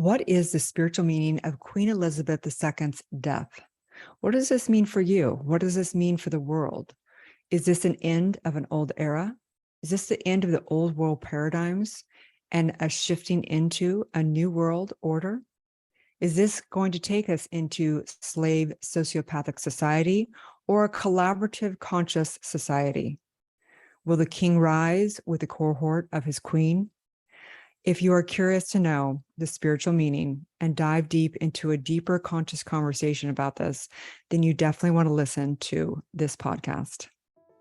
What is the spiritual meaning of Queen Elizabeth II's death? What does this mean for you? What does this mean for the world? Is this an end of an old era? Is this the end of the old world paradigms and a shifting into a new world order? Is this going to take us into slave sociopathic society or a collaborative conscious society? Will the king rise with the cohort of his queen? If you are curious to know the spiritual meaning and dive deep into a deeper conscious conversation about this, then you definitely want to listen to this podcast.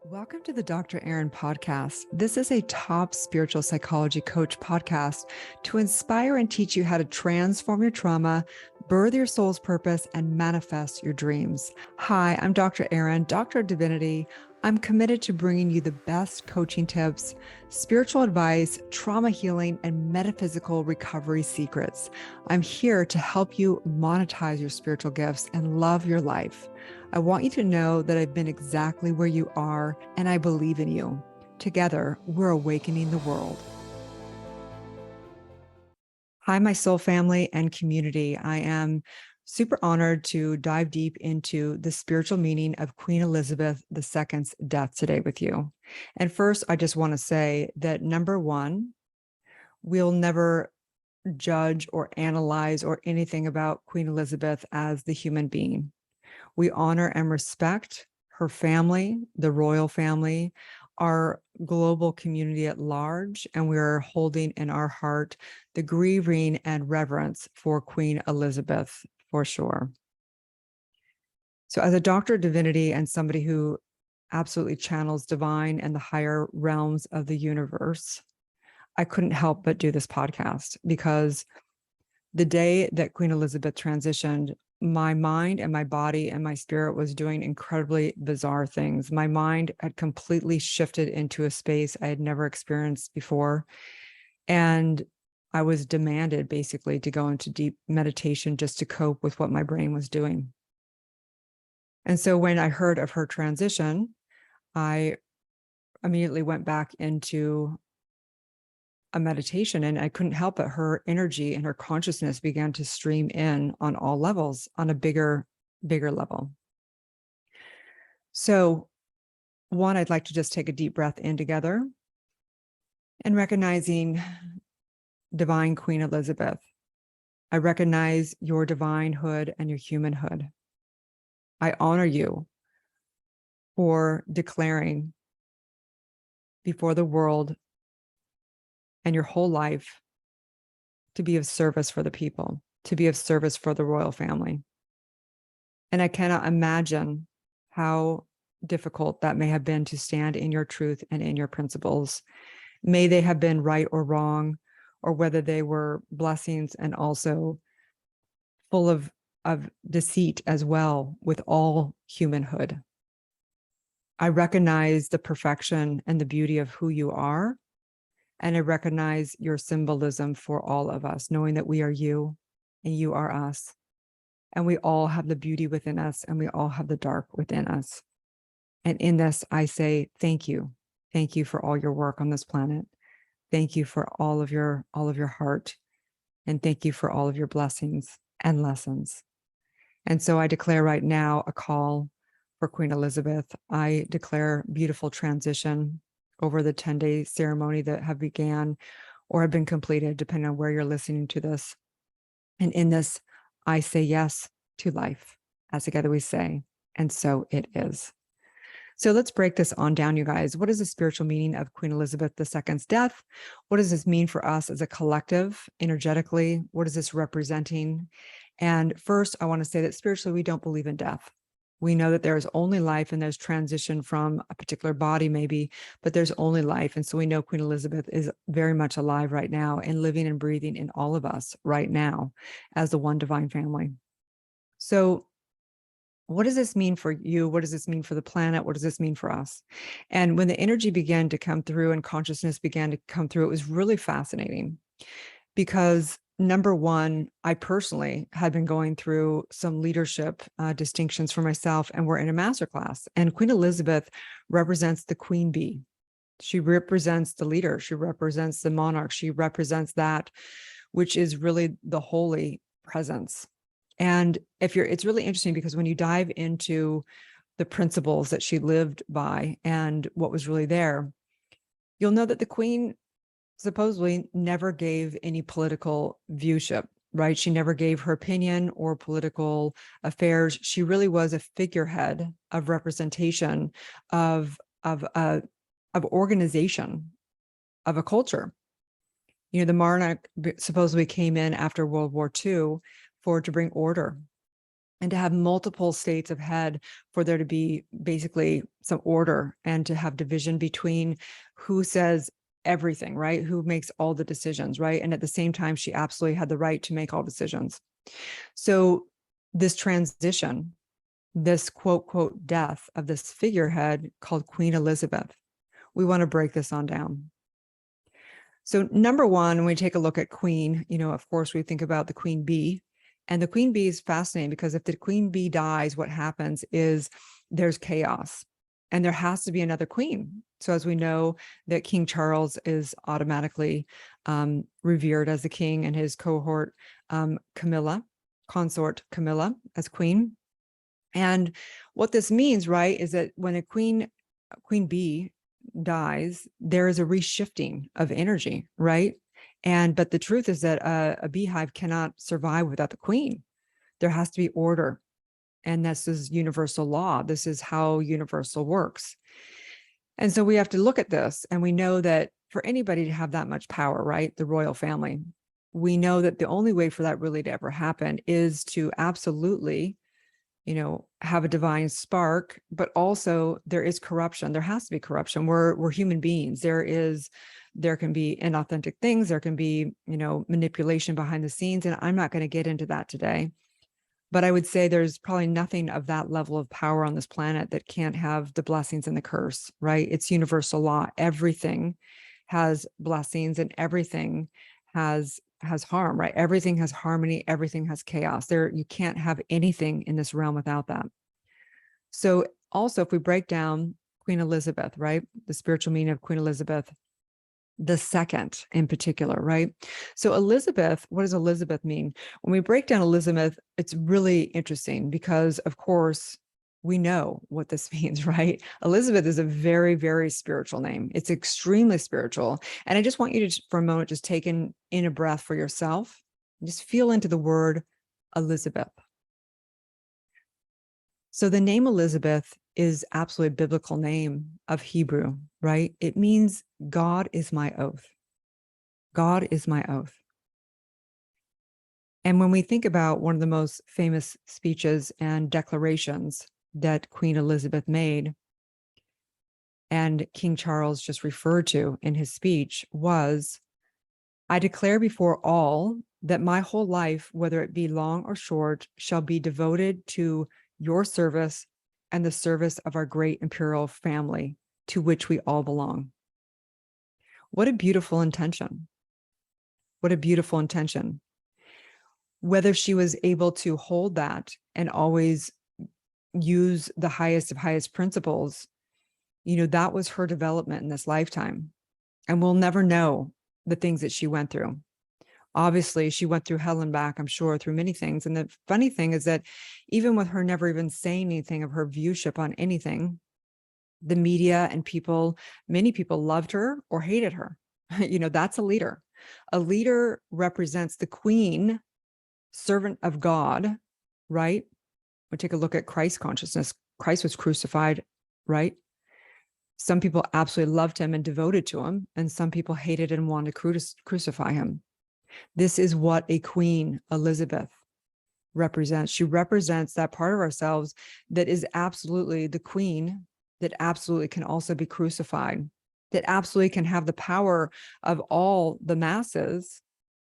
Welcome to the Dr. Erin podcast. This is a top spiritual psychology coach podcast to inspire and teach you how to transform your trauma, birth your soul's purpose, and manifest your dreams. Hi, I'm Dr. Erin, Doctor of Divinity. I'm committed to bringing you the best coaching tips, spiritual advice, trauma healing, and metaphysical recovery secrets. I'm here to help you monetize your spiritual gifts and love your life. I want you to know that I've been exactly where you are, and I believe in you. Together, we're awakening the world. Hi, my soul family and community. I am super honored to dive deep into the spiritual meaning of Queen Elizabeth II's death today with you. And first, I just want to say that number one, we'll never judge or analyze or anything about Queen Elizabeth as the human being. We honor and respect her family, the royal family, our global community at large, and we are holding in our heart the grieving and reverence for Queen Elizabeth, for sure. So as a doctor of divinity and somebody who absolutely channels divine and the higher realms of the universe, I couldn't help but do this podcast because the day that Queen Elizabeth transitioned, my mind and my body and my spirit was doing incredibly bizarre things. My mind had completely shifted into a space I had never experienced before. And I was demanded basically to go into deep meditation just to cope with what my brain was doing. And so when I heard of her transition, I immediately went back into a meditation, and I couldn't help but her energy and her consciousness began to stream in on all levels on a bigger level. So one, I'd like to just take a deep breath in together and recognizing divine Queen Elizabeth. I recognize your divinehood and your humanhood. I honor you for declaring before the world and your whole life to be of service for the people, to be of service for the royal family. And I cannot imagine how difficult that may have been to stand in your truth and in your principles. May they have been right or wrong, or whether they were blessings and also full of deceit as well with all humanhood. I recognize the perfection and the beauty of who you are. And I recognize your symbolism for all of us, knowing that we are you and you are us. And we all have the beauty within us and we all have the dark within us. And in this, I say, thank you. Thank you for all your work on this planet. Thank you for all of your heart. And thank you for all of your blessings and lessons. And so I declare right now a call for Queen Elizabeth. I declare beautiful transition over the 10-day ceremony that have began or have been completed, depending on where you're listening to this. And in this, I say yes to life, as together we say, and so it is. So let's break this on down, you guys. What is the spiritual meaning of Queen Elizabeth II's death? What does this mean for us as a collective, energetically? What is this representing? And first, I want to say that spiritually, we don't believe in death. We know that there is only life and there's transition from a particular body maybe, but there's only life. And so we know Queen Elizabeth is very much alive right now and living and breathing in all of us right now as the one divine family. So what does this mean for you? What does this mean for the planet? What does this mean for us? And when the energy began to come through and consciousness began to come through, it was really fascinating because number one, I personally had been going through some leadership distinctions for myself, and we're in a masterclass. And Queen Elizabeth represents the queen bee. She represents the leader. She represents the monarch. She represents that which is really the holy presence. And it's really interesting because when you dive into the principles that she lived by and what was really there, you'll know that the queen supposedly never gave any political viewship, right? She never gave her opinion or political affairs. She really was a figurehead of representation of organization, of a culture. You know, the monarch supposedly came in after World War II to bring order and to have multiple states of head, for there to be basically some order and to have division between who says everything, right? Who makes all the decisions, right? And at the same time, she absolutely had the right to make all decisions. So this transition, this quote, quote, death of this figurehead called Queen Elizabeth, we want to break this on down. So number one, when we take a look at queen, you know, of course, we think about the queen bee. And the queen bee is fascinating because if the queen bee dies, what happens is there's chaos and there has to be another queen. So as we know that King Charles is automatically revered as the king, and his consort Camilla as queen. And what this means, right, is that when a queen bee dies, there is a reshifting of energy, right? But the truth is that a beehive cannot survive without the queen. There has to be order. And this is universal law. This is how universal works. And so we have to look at this, and we know that for anybody to have that much power, right, the royal family, we know that the only way for that really to ever happen is to absolutely, you know, have a divine spark, but also there is corruption. There has to be corruption. We're human beings. There can be inauthentic things. There can be, you know, manipulation behind the scenes. And I'm not going to get into that today. But I would say there's probably nothing of that level of power on this planet that can't have the blessings and the curse, right? It's universal law. Everything has blessings and everything has harm, right? Everything has harmony. Everything has chaos. You can't have anything in this realm without that. So also, if we break down Queen Elizabeth, right? The spiritual meaning of Queen Elizabeth II in particular, right? So Elizabeth, what does Elizabeth mean? When we break down Elizabeth, it's really interesting because, of course, we know what this means, right? Elizabeth is a very, very spiritual name. It's extremely spiritual. And I just want you to, for a moment, just take in a breath for yourself. Just feel into the word Elizabeth. So the name Elizabeth is absolutely a biblical name of Hebrew, right? It means God is my oath. God is my oath. And when we think about one of the most famous speeches and declarations that Queen Elizabeth made, and King Charles just referred to in his speech, was, I declare before all that my whole life, whether it be long or short, shall be devoted to your service and the service of our great imperial family, to which we all belong. What a beautiful intention. What a beautiful intention. Whether she was able to hold that and always use the highest of highest principles, you know, that was her development in this lifetime. And we'll never know the things that she went through. Obviously, she went through hell and back, I'm sure, through many things. And the funny thing is that even with her never even saying anything of her viewship on anything, the media and many people loved her or hated her. You know, that's a leader. A leader represents the queen, servant of God, right? We take a look at Christ consciousness. Christ was crucified, right? Some people absolutely loved him and devoted to him, and some people hated and wanted to crucify him. This is what a Queen Elizabeth represents. She represents that part of ourselves that is absolutely the queen, that absolutely can also be crucified, that absolutely can have the power of all the masses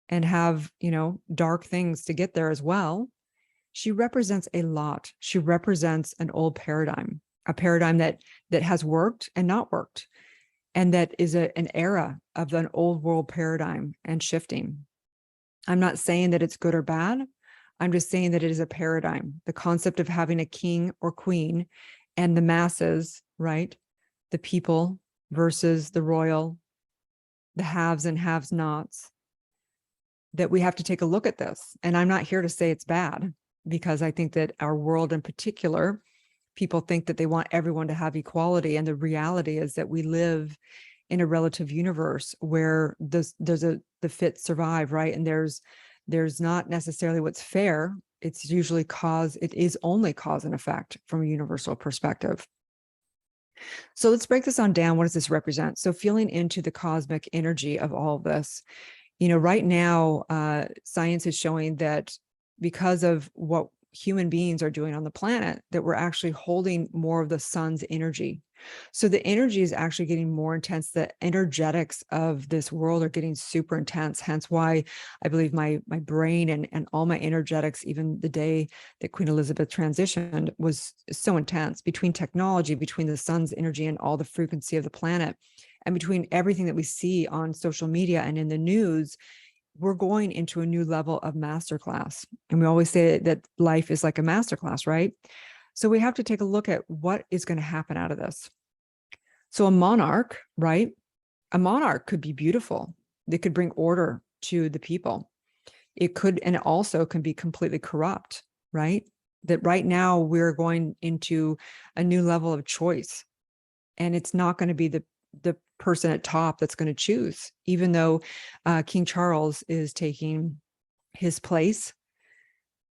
and have, you know, dark things to get there as well. She represents a lot. She represents an old paradigm, a paradigm that has worked and not worked, and that is an era of an old world paradigm and shifting. I'm not saying that it's good or bad. I'm just saying that it is a paradigm. The concept of having a king or queen and the masses, right? The people versus the royal, the haves and have-nots. that we have to take a look at this. And I'm not here to say it's bad, because I think that our world in particular, people think that they want everyone to have equality. And the reality is that we live in a relative universe where the fit survive, right? And there's not necessarily what's fair. It's usually it is only cause and effect from a universal perspective. So let's break this on down. What does this represent? So feeling into the cosmic energy of all of this, right now, science is showing that because of what human beings are doing on the planet, that we're actually holding more of the sun's energy. So the energy is actually getting more intense. The energetics of this world are getting super intense. Hence why I believe my brain and all my energetics, even the day that Queen Elizabeth transitioned, was so intense, between technology, between the sun's energy and all the frequency of the planet, and between everything that we see on social media and in the news. We're going into a new level of masterclass. And we always say that life is like a masterclass, right? So we have to take a look at what is going to happen out of this. So a monarch, right? A monarch could be beautiful. They could bring order to the people. It could, and it also can be completely corrupt, right? That right now we're going into a new level of choice. And it's not going to be the person at top that's going to choose, even though King Charles is taking his place,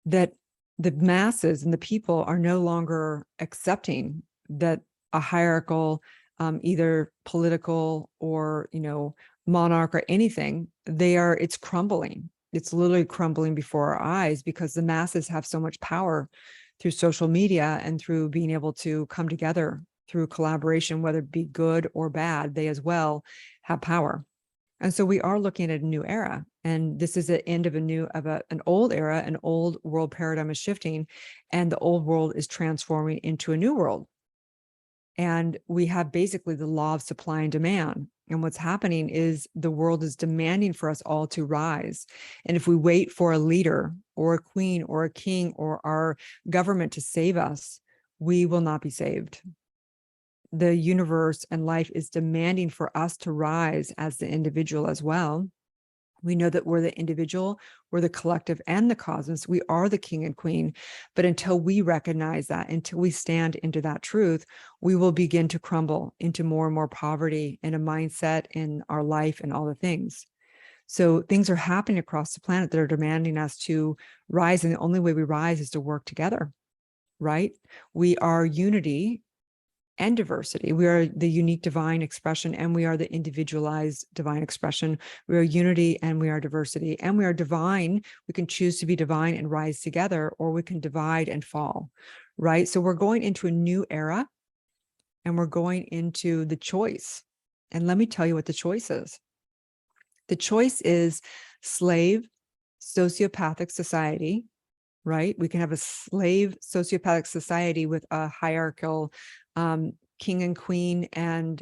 that the masses and the people are no longer accepting that a hierarchical, either political or, monarch or anything, it's crumbling. It's literally crumbling before our eyes, because the masses have so much power through social media and through being able to come together through collaboration, whether it be good or bad. They as well have power. And so we are looking at a new era. And this is the end of an old era. An old world paradigm is shifting, and the old world is transforming into a new world. And we have basically the law of supply and demand. And what's happening is the world is demanding for us all to rise. And if we wait for a leader or a queen or a king or our government to save us, we will not be saved. The universe and life is demanding for us to rise as the individual as well. We know that we're the individual, we're the collective and the cosmos. We are the king and queen. But until we recognize that, until we stand into that truth, we will begin to crumble into more and more poverty and a mindset in our life and all the things. So things are happening across the planet that are demanding us to rise. And the only way we rise is to work together, right? We are unity and diversity. We are the unique divine expression, and we are the individualized divine expression. We are unity and we are diversity, and we are divine. We can choose to be divine and rise together, or we can divide and fall, right? So we're going into a new era, and we're going into the choice. And let me tell you what the choice is. The choice is slave sociopathic society, right? We can have a slave sociopathic society with a hierarchical king and queen and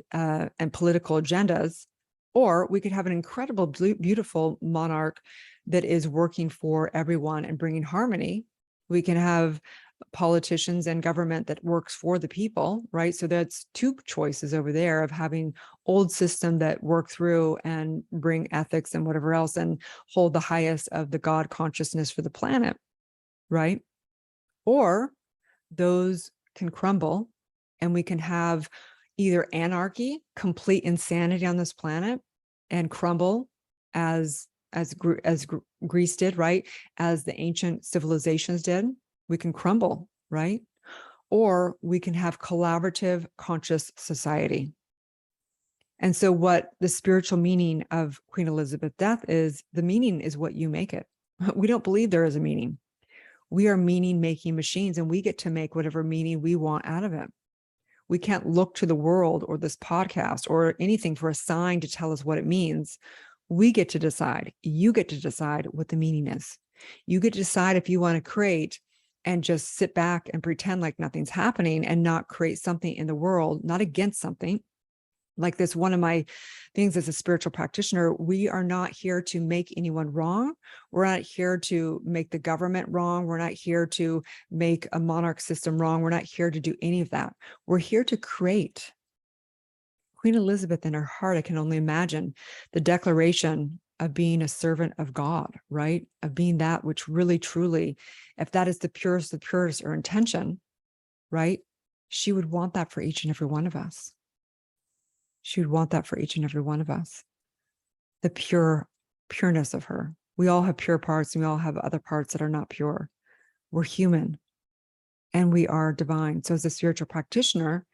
political agendas, or we could have an incredible, beautiful monarch that is working for everyone and bringing harmony. We can have politicians and government that works for the people, right? So that's two choices over there of having old system that work through and bring ethics and whatever else and hold the highest of the God consciousness for the planet, right? Or those can crumble, and we can have either anarchy, complete insanity on this planet, and crumble as Greece did, right? As the ancient civilizations did. We can crumble, right? Or we can have collaborative conscious society. And so what the spiritual meaning of Queen Elizabeth's death is, the meaning is what you make it. We don't believe there is a meaning. We are meaning-making machines, and we get to make whatever meaning we want out of it. We can't look to the world or this podcast or anything for a sign to tell us what it means. We get to decide. You get to decide what the meaning is. You get to decide if you want to create and just sit back and pretend like nothing's happening and not create something in the world, not against something. Like this, one of my things as a spiritual practitioner, we are not here to make anyone wrong. We're not here to make the government wrong. We're not here to make a monarch system wrong. We're not here to do any of that. We're here to create. Queen Elizabeth in her heart, I can only imagine the declaration of being a servant of God, right? Of being that which really, truly, if that is the purest or intention, right? She would want that for each and every one of us. She would want that for each and every one of us. The pureness of her. We all have pure parts and we all have other parts that are not pure. We're human and we are divine. So as a spiritual practitioner,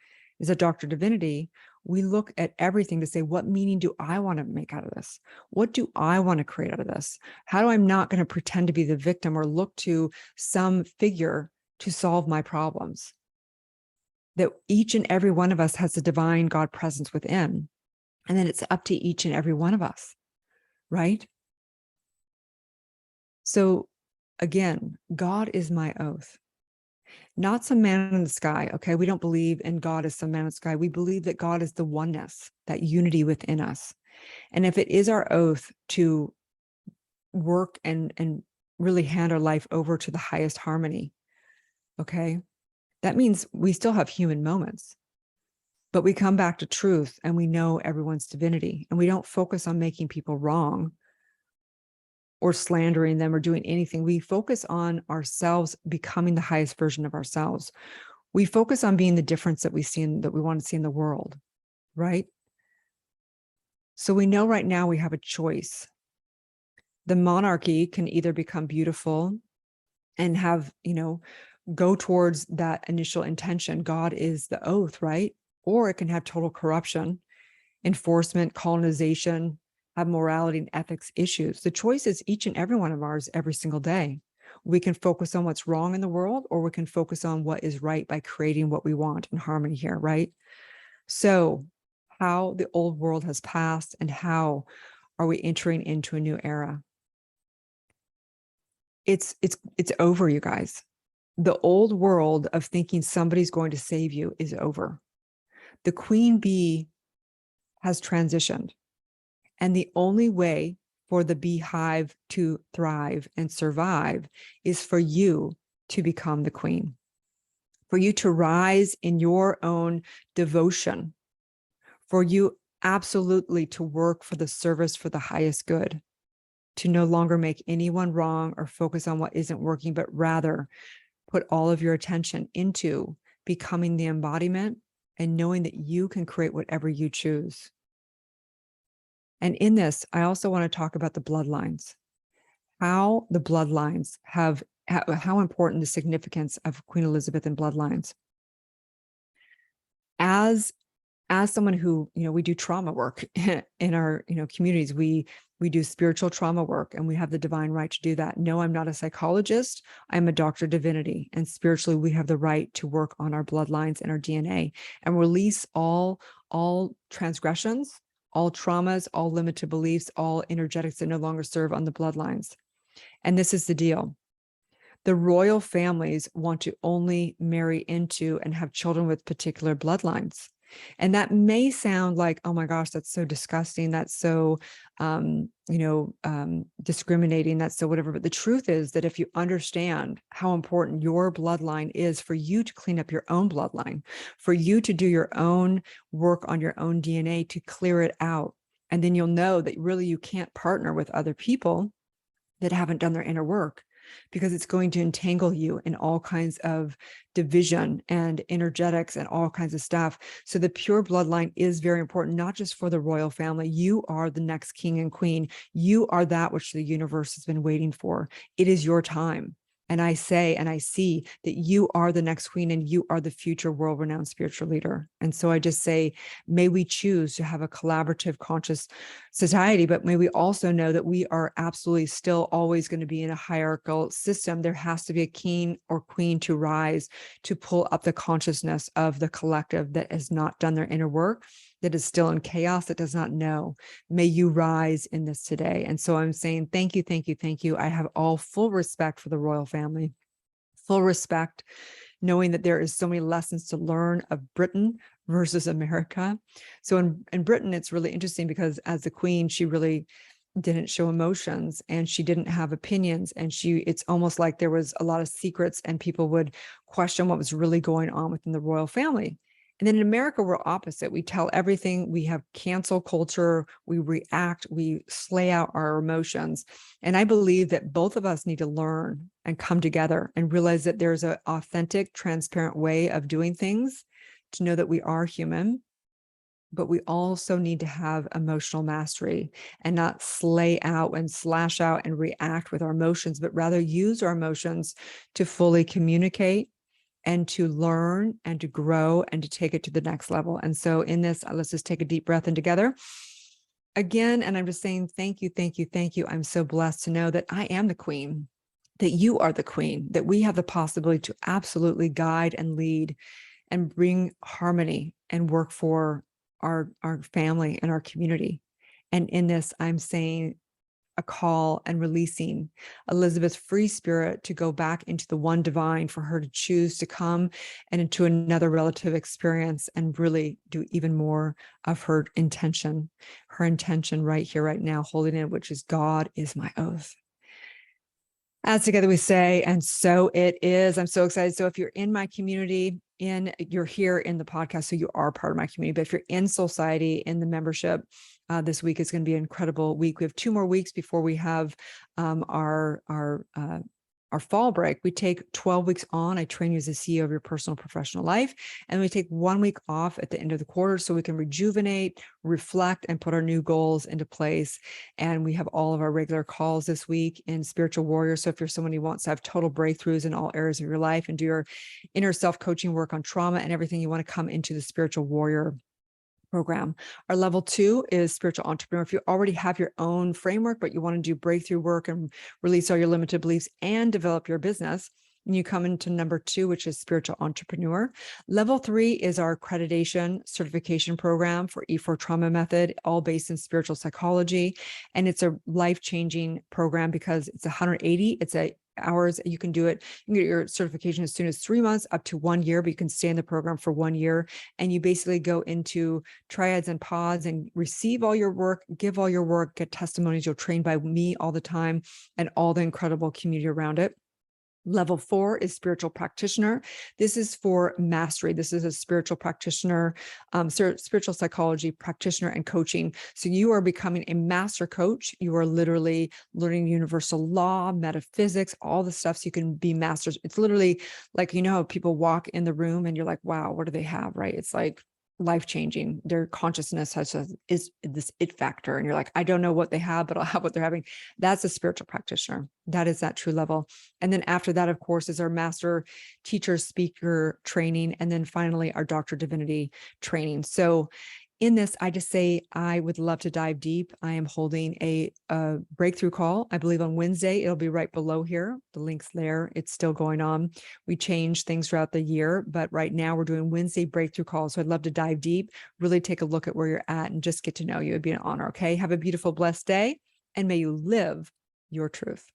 as a doctor of divinity, we look at everything to say, what meaning do I want to make out of this? What do I want to create out of this? How do I'm not going to pretend to be the victim or look to some figure to solve my problems? That each and every one of us has a divine God presence within. And then it's up to each and every one of us, right? So again, God is my oath. Not some man in the sky, okay? We don't believe in God as some man in the sky. We believe that God is the oneness, that unity within us. And if it is our oath to work and really hand our life over to the highest harmony, okay? That means we still have human moments, but we come back to truth and we know everyone's divinity and we don't focus on making people wrong or slandering them or doing anything. We focus on ourselves becoming the highest version of ourselves. We focus on being the difference that we see that we want to see in the world, right? So we know right now we have a choice. The monarchy can either become beautiful and have, go towards that initial intention. God is the oath, right? Or it can have total corruption, enforcement, colonization, have morality and ethics issues. The choice is each and every one of ours every single day. We can focus on what's wrong in the world, or we can focus on what is right by creating what we want in harmony here, right? So how the old world has passed and how are we entering into a new era? It's over, you guys. The old world of thinking somebody's going to save you is over. The queen bee has transitioned. And the only way for the beehive to thrive and survive is for you to become the queen, for you to rise in your own devotion, for you absolutely to work for the service for the highest good, to no longer make anyone wrong or focus on what isn't working, but rather put all of your attention into becoming the embodiment and knowing that you can create whatever you choose. And in this, I also want to talk about the bloodlines, how the bloodlines have, how important the significance of Queen Elizabeth and bloodlines. As someone who, we do trauma work in our, communities, we do spiritual trauma work and we have the divine right to do that. No, I'm not a psychologist. I'm a doctor of divinity. And spiritually, we have the right to work on our bloodlines and our DNA and release all transgressions, all traumas, all limited beliefs, all energetics that no longer serve on the bloodlines. And this is the deal. The royal families want to only marry into and have children with particular bloodlines. And that may sound like, oh my gosh, that's so disgusting. That's so, discriminating. That's so whatever. But the truth is that if you understand how important your bloodline is for you to clean up your own bloodline, for you to do your own work on your own DNA to clear it out, and then you'll know that really you can't partner with other people that haven't done their inner work, because it's going to entangle you in all kinds of division and energetics and all kinds of stuff. So the pure bloodline is very important, not just for the royal family. You are the next king and queen. You are that which the universe has been waiting for. It is your time. And I say, and I see that you are the next queen and you are the future world-renowned spiritual leader. And so I just say, may we choose to have a collaborative, conscious society, but may we also know that we are absolutely still always going to be in a hierarchical system. There has to be a king or queen to rise, to pull up the consciousness of the collective that has not done their inner work, that is still in chaos, that does not know. May you rise in this today. And so I'm saying, thank you, thank you, thank you. I have all full respect for the royal family, full respect, knowing that there is so many lessons to learn of Britain versus America. So in Britain, it's really interesting because as the queen, she really didn't show emotions and she didn't have opinions. And it's almost like there was a lot of secrets and people would question what was really going on within the royal family. And then in America, we're opposite. We tell everything. We have cancel culture. We react. We slay out our emotions. And I believe that both of us need to learn and come together and realize that there's an authentic, transparent way of doing things, to know that we are human, but we also need to have emotional mastery and not slay out and slash out and react with our emotions, but rather use our emotions to fully communicate and to learn and to grow and to take it to the next level. And so in this, let's just take a deep breath in together again. And I'm just saying, thank you, thank you, thank you. I'm so blessed to know that I am the queen, that you are the queen, that we have the possibility to absolutely guide and lead and bring harmony and work for our family and our community. And in this, I'm saying a call and releasing Elizabeth's free spirit to go back into the one divine, for her to choose to come and into another relative experience and really do even more of her intention right here, right now, holding it, which is God is my oath. As together we say, and so it is. I'm so excited. So if you're in my community, you're here in the podcast, so you are part of my community. But if you're in Society, in the membership, this week is going to be an incredible week. We have 2 more weeks before we have our fall break. We take 12 weeks on. I train you as a CEO of your personal and professional life. And we take 1 week off at the end of the quarter so we can rejuvenate, reflect, and put our new goals into place. And we have all of our regular calls this week in Spiritual Warrior. So if you're someone who wants to have total breakthroughs in all areas of your life and do your inner self-coaching work on trauma and everything, you want to come into the Spiritual Warrior program. Our level 2 is Spiritual Entrepreneur. If you already have your own framework, but you want to do breakthrough work and release all your limited beliefs and develop your business, and you come into number 2, which is Spiritual Entrepreneur. Level 3 is our accreditation certification program for E4 Trauma Method, all based in spiritual psychology. And it's a life-changing program because it's 180. It's hours. You can do it. You can get your certification as soon as 3 months up to 1 year, but you can stay in the program for 1 year. And you basically go into triads and pods and receive all your work, give all your work, get testimonies. You'll train by me all the time and all the incredible community around it. Level 4 is Spiritual Practitioner. This is for mastery. This is a spiritual practitioner, spiritual psychology practitioner and coaching. So you are becoming a master coach. You are literally learning universal law, metaphysics, all the stuff so you can be masters. It's literally like, you know, how people walk in the room and you're like, wow, what do they have, right? It's like life-changing. Their consciousness is this it factor. And you're like, I don't know what they have, but I'll have what they're having. That's a spiritual practitioner. That is that true level. And then after that, of course, is our master teacher speaker training. And then finally, our Doctor Divinity training. So in this, I just say, I would love to dive deep. I am holding a breakthrough call, I believe on Wednesday. It'll be right below here. The link's there. It's still going on. We change things throughout the year, but right now we're doing Wednesday breakthrough calls. So I'd love to dive deep, really take a look at where you're at and just get to know you. It'd be an honor. Okay. Have a beautiful, blessed day, and may you live your truth.